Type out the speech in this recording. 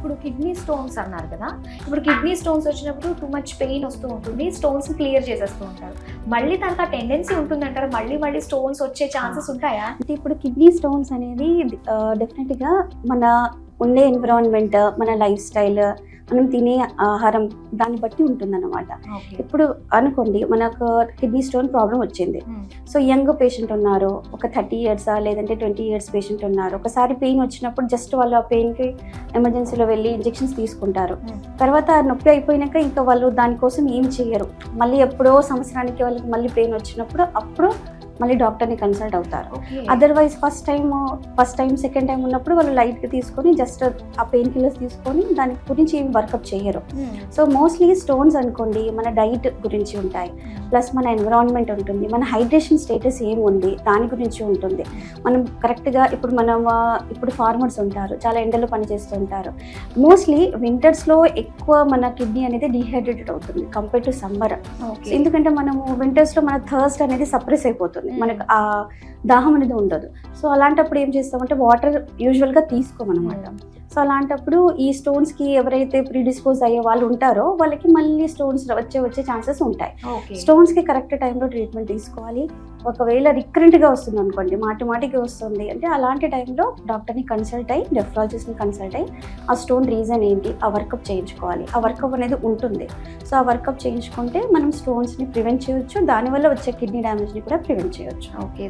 ఇప్పుడు kidney stones అన్నారు కదా, ఇప్పుడు కిడ్నీ స్టోన్స్ వచ్చినప్పుడు టూ మచ్ పెయిన్ వస్తూ ఉంటుంది, స్టోన్స్ క్లియర్ చేసేస్తూ ఉంటారు. మళ్ళీ దానికి ఆ టెండెన్సీ ఉంటుందంటారు, మళ్ళీ మళ్ళీ స్టోన్స్ వచ్చే ఛాన్సెస్ ఉంటాయా? అంటే ఇప్పుడు కిడ్నీ స్టోన్స్ అనేది డెఫినెట్గా మన ఉండే ఎన్విరాన్మెంట్, మన లైఫ్ స్టైల్, మనం తినే ఆహారం దాన్ని బట్టి ఉంటుందన్నమాట. ఇప్పుడు అనుకోండి మనకు కిడ్నీ స్టోన్ ప్రాబ్లం వచ్చింది. సో యంగ్ పేషెంట్ ఉన్నారు, ఒక 30 years లేదంటే 20 years పేషెంట్ ఉన్నారు. ఒకసారి పెయిన్ వచ్చినప్పుడు జస్ట్ వాళ్ళు ఆ పెయిన్కి ఎమర్జెన్సీలో వెళ్ళి ఇంజెక్షన్స్ తీసుకుంటారు. తర్వాత నొప్పి అయిపోయినాక ఇంకా వాళ్ళు దానికోసం ఏం చేయరు. మళ్ళీ ఎప్పుడో సంవత్సరానికి వాళ్ళకి మళ్ళీ పెయిన్ వచ్చినప్పుడు అప్పుడు మళ్ళీ డాక్టర్ని కన్సల్ట్ అవుతారు. Otherwise first time second time ఉన్నప్పుడు వాళ్ళు లైట్గా తీసుకొని జస్ట్ ఆ పెయిన్ కిల్లర్స్ తీసుకొని దాని గురించి ఏం వర్కప్ చేయరు. సో మోస్ట్లీ స్టోన్స్ అనుకోండి మన డైట్ గురించి ఉంటాయి, ప్లస్ మన ఎన్విరాన్మెంట్ ఉంటుంది, మన హైడ్రేషన్ స్టేటస్ ఏమి ఉంది దాని గురించి ఉంటుంది. మనం కరెక్ట్గా ఇప్పుడు ఫార్మర్స్ ఉంటారు, చాలా ఎండలో పనిచేస్తూ ఉంటారు. మోస్ట్లీ వింటర్స్లో ఎక్కువ మన కిడ్నీ అనేది డిహైడ్రేటెడ్ అవుతుంది కంపేర్ టు సమ్మర్. ఎందుకంటే మనము వింటర్స్లో మన థర్స్ట్ అనేది సప్రెస్ అయిపోతుంది, మనకు ఆ దాహం అనేది ఉండదు. సో అలాంటప్పుడు ఏం చేస్తామంటే వాటర్ యూజువల్గా తీసుకోమన్నమాట. సో అలాంటప్పుడు ఈ స్టోన్స్కి ఎవరైతే ప్రీడిస్పోజ్ అయ్యే వాళ్ళు ఉంటారో వాళ్ళకి మళ్ళీ స్టోన్స్ వచ్చే ఛాన్సెస్ ఉంటాయి. స్టోన్స్కి కరెక్ట్ టైంలో ట్రీట్మెంట్ తీసుకోవాలి. ఒకవేళ రికరెంట్గా వస్తుంది అనుకోండి, మాటికి వస్తుంది అంటే అలాంటి టైంలో డాక్టర్ని కన్సల్ట్ అయ్యి, నెఫ్రాలజిస్ట్ని కన్సల్ట్ అయ్యి ఆ స్టోన్ రీజన్ ఏంటి ఆ వర్కప్ చేయించుకోవాలి. ఆ వర్కప్ అనేది ఉంటుంది. సో ఆ వర్కప్ చేయించుకుంటే మనం స్టోన్స్ని ప్రివెంట్ చేయొచ్చు, దానివల్ల వచ్చే కిడ్నీ డ్యామేజ్ని కూడా ప్రివెంట్ చేయొచ్చు. ఓకే.